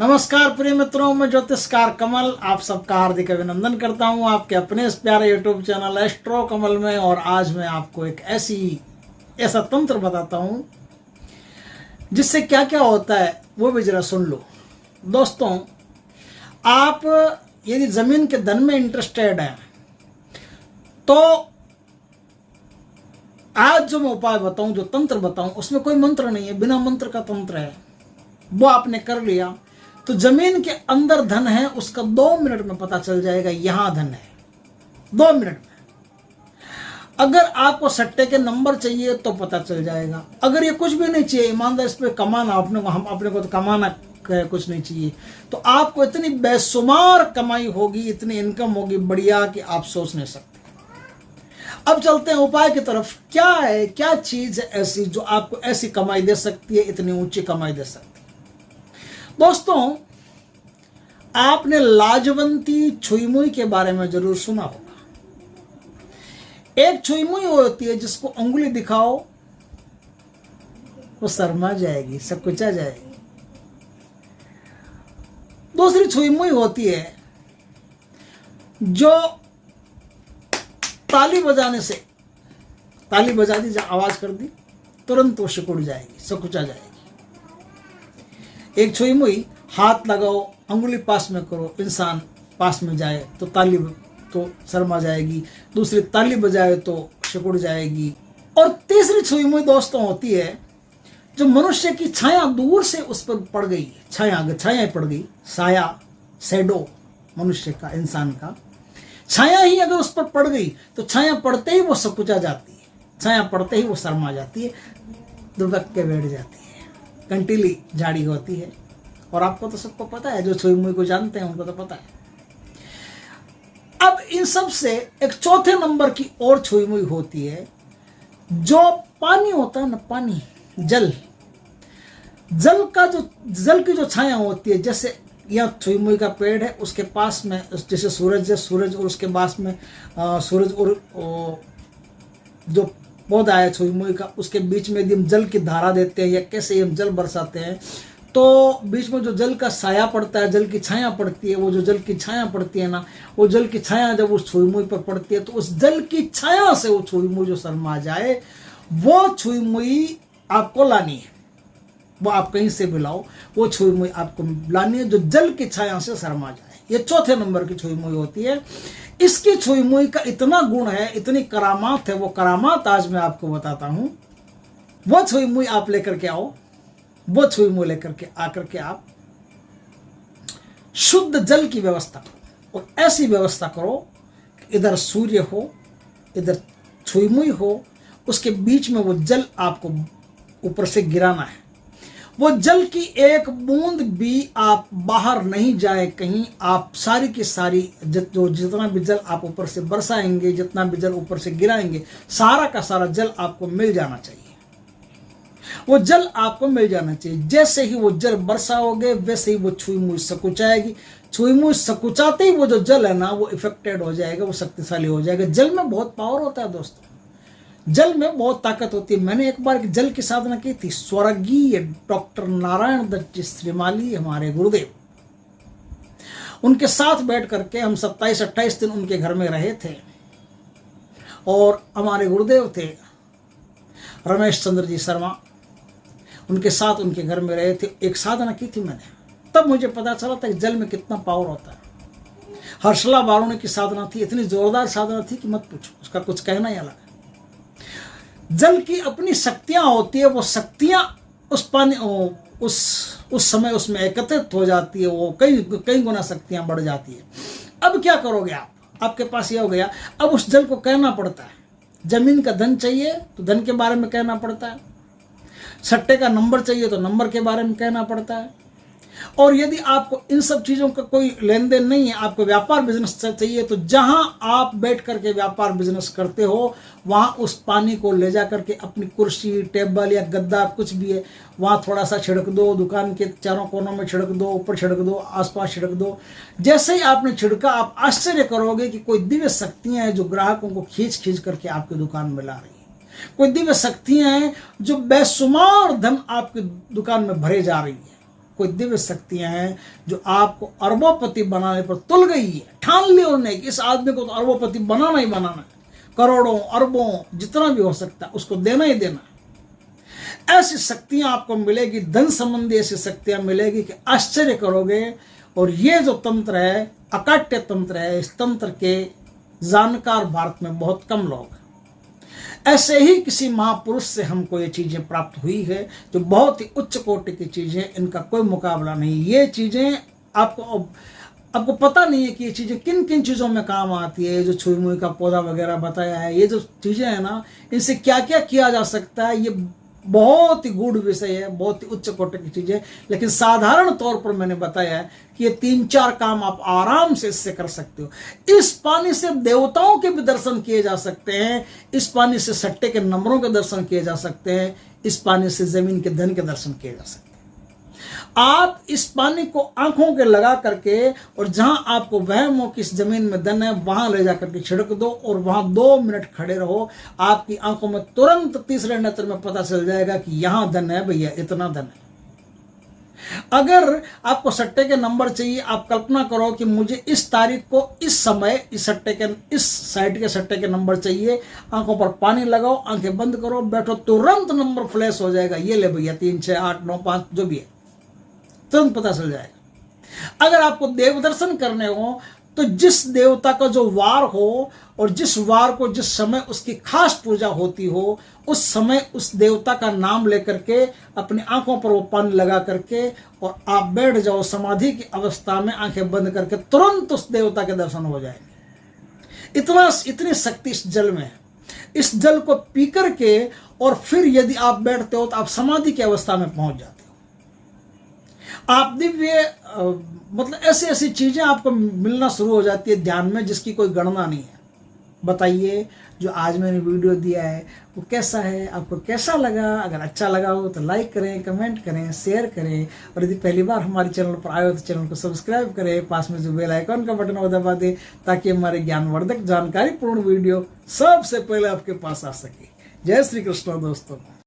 नमस्कार प्रिय मित्रों, मैं ज्योतिषकार कमल आप सबका हार्दिक अभिनंदन करता हूं आपके अपने इस प्यारे यूट्यूब चैनल एस्ट्रो कमल में। और आज मैं आपको एक ऐसा तंत्र बताता हूं जिससे क्या क्या होता है वो भी जरा सुन लो। दोस्तों, आप यदि जमीन के धन में इंटरेस्टेड हैं तो आज जो मैं उपाय बताऊं, जो तंत्र बताऊं, उसमें कोई मंत्र नहीं है, बिना मंत्र का तंत्र है। वो आपने कर लिया तो जमीन के अंदर धन है उसका 2 मिनट में पता चल जाएगा। यहां धन है 2 मिनट में। अगर आपको सट्टे के नंबर चाहिए तो पता चल जाएगा। अगर ये कुछ भी नहीं चाहिए, ईमानदार इस पे कमाना, अपने को तो कमाना कुछ नहीं चाहिए, तो आपको इतनी बेशुमार कमाई होगी, इतनी इनकम होगी बढ़िया कि आप सोच नहीं सकते। अब चलते हैं उपाय की तरफ। क्या है, क्या चीज है ऐसी जो आपको ऐसी कमाई दे सकती है, इतनी ऊंची कमाई दे सकती है। दोस्तों, आपने लाजवंती छुईमुई के बारे में जरूर सुना होगा। एक छुईमुई होती है जिसको अंगुली दिखाओ वो शर्मा जाएगी, सकुचा जाएगी। दूसरी छुईमुई होती है जो ताली बजाने से, ताली बजा दी, आवाज कर दी, तुरंत वो सिकुड़ जाएगी, सकुचा जाएगी। एक छुईमुई हाथ लगाओ, अंगुली पास में करो, इंसान पास में जाए तो ताली तो शर्मा जाएगी, दूसरी ताली बजाए तो सिकुड़ जाएगी। और तीसरी छुईमुई दोस्तों होती है जो मनुष्य की छाया दूर से उस पर पड़ गई, छाया पड़ गई, साया, शैडो, मनुष्य का, इंसान का छाया ही अगर उस पर पड़ गई तो छाया पड़ते ही वो सकुचा जाती है, छाया पड़ते ही वो शर्मा जाती है, दुबक के बैठ जाती है, कंटीली झाड़ी होती है। और आपको तो सबको पता है, जो छुईमुई को जानते हैं उनको तो पता है। अब इन सब से एक चौथे नंबर की और छुईमुई होती है जो पानी होता है ना, पानी, जल की जो छाया होती है। जैसे यह छुईमुई का पेड़ है, उसके पास में जैसे सूरज है, सूरज और उसके पास में सूरज और जो पौधा है छुईमुई का, उसके बीच में यदि हम जल की धारा देते हैं या कैसे हम जल बरसाते हैं तो बीच में जो जल का साया पड़ता है, जल की छाया पड़ती है, वो जो जल की छाया पड़ती है ना, वो जल की छाया जब उस छुईमुई पर पड़ती है तो उस जल की छाया से वो छुईमुई जो शर्मा जाए, वो छुईमुई आपको लानी है। वो आप कहीं से भी लाओ, वो छुईमुई आपको लानी है जो जल की छाया से शर्मा जाए। ये चौथे नंबर की छुईमुई होती है। इसकी छुईमुई का इतना गुण है, इतनी करामात है, वो करामात आज मैं आपको बताता हूं। वो छुईमुई आप लेकर के आओ, वो छुईमुई लेकर के आकर के आप शुद्ध जल की व्यवस्था करो। और ऐसी व्यवस्था करो कि इधर सूर्य हो, इधर छुईमुई हो, उसके बीच में वो जल आपको ऊपर से गिराना है। वो जल की एक बूंद भी आप बाहर नहीं जाए कहीं। आप सारी की सारी जितना भी जल आप ऊपर से बरसाएंगे, जितना भी जल ऊपर से गिराएंगे, सारा का सारा जल आपको मिल जाना चाहिए। वो जल आपको मिल जाना चाहिए। जैसे ही वो जल बरसाओगे वैसे ही वो छुईमुई सकुचाएगी। छुईमुई सकुचाते ही वो जो जल है ना, वो इफेक्टेड हो जाएगा, वो शक्तिशाली हो जाएगा। जल में बहुत पावर होता है दोस्तों, जल में बहुत ताकत होती है। मैंने एक बार जल की साधना की थी। स्वर्गीय डॉक्टर नारायण दत्त जी श्रीमाली, हमारे गुरुदेव, उनके साथ बैठ करके हम 27-28 दिन उनके घर में रहे थे। और हमारे गुरुदेव थे रमेश चंद्र जी शर्मा, उनके साथ उनके घर में रहे थे। एक साधना की थी मैंने, तब मुझे पता चला था कि जल में कितना पावर होता है। हर्षला बारूणी की साधना थी, इतनी जोरदार साधना थी कि मत पूछो, उसका कुछ कहना ही अलग है। जल की अपनी शक्तियां होती है, वो शक्तियां उस पानी उस समय उसमें एकत्रित हो जाती है, वो कई गुना शक्तियां बढ़ जाती है। अब क्या करोगे आप? आपके पास ये हो गया, अब उस जल को कहना पड़ता है। जमीन का धन चाहिए तो धन के बारे में कहना पड़ता है, सट्टे का नंबर चाहिए तो नंबर के बारे में कहना पड़ता है। और यदि आपको इन सब चीज़ों का कोई लेन देन नहीं है, आपको व्यापार बिजनेस चाहिए, तो जहां आप बैठ करके व्यापार बिजनेस करते हो वहां उस पानी को ले जा करके अपनी कुर्सी, टेबल या गद्दा कुछ भी है वहां थोड़ा सा छिड़क दो, दुकान के चारों कोनों में छिड़क दो, ऊपर छिड़क दो, आसपास छिड़क दो। जैसे ही आपने छिड़का, आप आश्चर्य करोगे कि कोई दिव्य शक्तियां हैं जो ग्राहकों को खींच करके आपकी दुकान में ला रही है। कोई दिव्य शक्तियां हैं जो बेशुमार धन आपकी दुकान में भरे जा रही है। कोई दिव्य शक्तियां हैं जो आपको अरबोपति बनाने पर तुल गई है। ठान ली उन्होंने कि इस आदमी को तो अरबोपति बनाना ही बनाना है, करोड़ों अरबों जितना भी हो सकता है उसको देना ही देना है। ऐसी शक्तियां आपको मिलेगी, धन संबंधी ऐसी शक्तियां मिलेगी कि आश्चर्य करोगे। और ये जो तंत्र है अकाट्य तंत्र है, इस तंत्र के जानकार भारत में बहुत कम लोग हैं। ऐसे ही किसी महापुरुष से हमको ये चीजें प्राप्त हुई है जो बहुत ही उच्च कोटि की चीजें, इनका कोई मुकाबला नहीं। ये चीजें आपको पता नहीं है कि ये चीजें किन किन चीजों में काम आती है। जो छुई मुई का पौधा वगैरह बताया है, ये जो चीजें हैं ना, इनसे क्या क्या किया जा सकता है, ये बहुत ही गूढ़ विषय है, बहुत ही उच्च कोटि की चीजें। लेकिन साधारण तौर पर मैंने बताया है कि ये 3-4 काम आप आराम से इससे कर सकते हो। इस पानी से देवताओं के भी दर्शन किए जा सकते हैं, इस पानी से सट्टे के नंबरों के दर्शन किए जा सकते हैं, इस पानी से जमीन के धन के दर्शन किए जा सकते हैं। आप इस पानी को आंखों के लगा करके और जहां आपको वहम हो कि इस जमीन में धन है, वहां ले जाकर के छिड़क दो और वहां 2 मिनट खड़े रहो। आपकी आंखों में तुरंत तीसरे नेत्र में पता चल जाएगा कि यहां धन है भैया, इतना धन है। अगर आपको सट्टे के नंबर चाहिए, आप कल्पना करो कि मुझे इस तारीख को इस समय इस साइड के सट्टे के नंबर चाहिए। आंखों पर पानी लगाओ, आंखें बंद करो, बैठो, तुरंत नंबर फ्लैश हो जाएगा। ये ले भैया 3, 6, 8, 9, 5 जो भी है, तुरंत पता चल जाएगा। अगर आपको देव दर्शन करने हो तो जिस देवता का जो वार हो और जिस वार को जिस समय उसकी खास पूजा होती हो, उस समय उस देवता का नाम लेकर के अपनी आंखों पर वो पानी लगा करके और आप बैठ जाओ समाधि की अवस्था में, आंखें बंद करके, तुरंत उस देवता के दर्शन हो जाएंगे। इतनी शक्ति इस जल में है। इस जल को पी करके और फिर यदि आप बैठते हो तो आप समाधि की अवस्था में पहुंच जाते हो। आप दिव्य मतलब ऐसी ऐसी चीजें आपको मिलना शुरू हो जाती है ध्यान में जिसकी कोई गणना नहीं है। बताइए जो आज मैंने वीडियो दिया है वो कैसा है, आपको कैसा लगा? अगर अच्छा लगा हो तो लाइक करें, कमेंट करें, शेयर करें और यदि पहली बार हमारे चैनल पर आए हो तो चैनल को सब्सक्राइब करें। पास में जो बेल आइकन का बटन वो दबा दें ताकि हमारे ज्ञानवर्धक जानकारीपूर्ण वीडियो सबसे पहले आपके पास आ सके। जय श्री कृष्ण दोस्तों।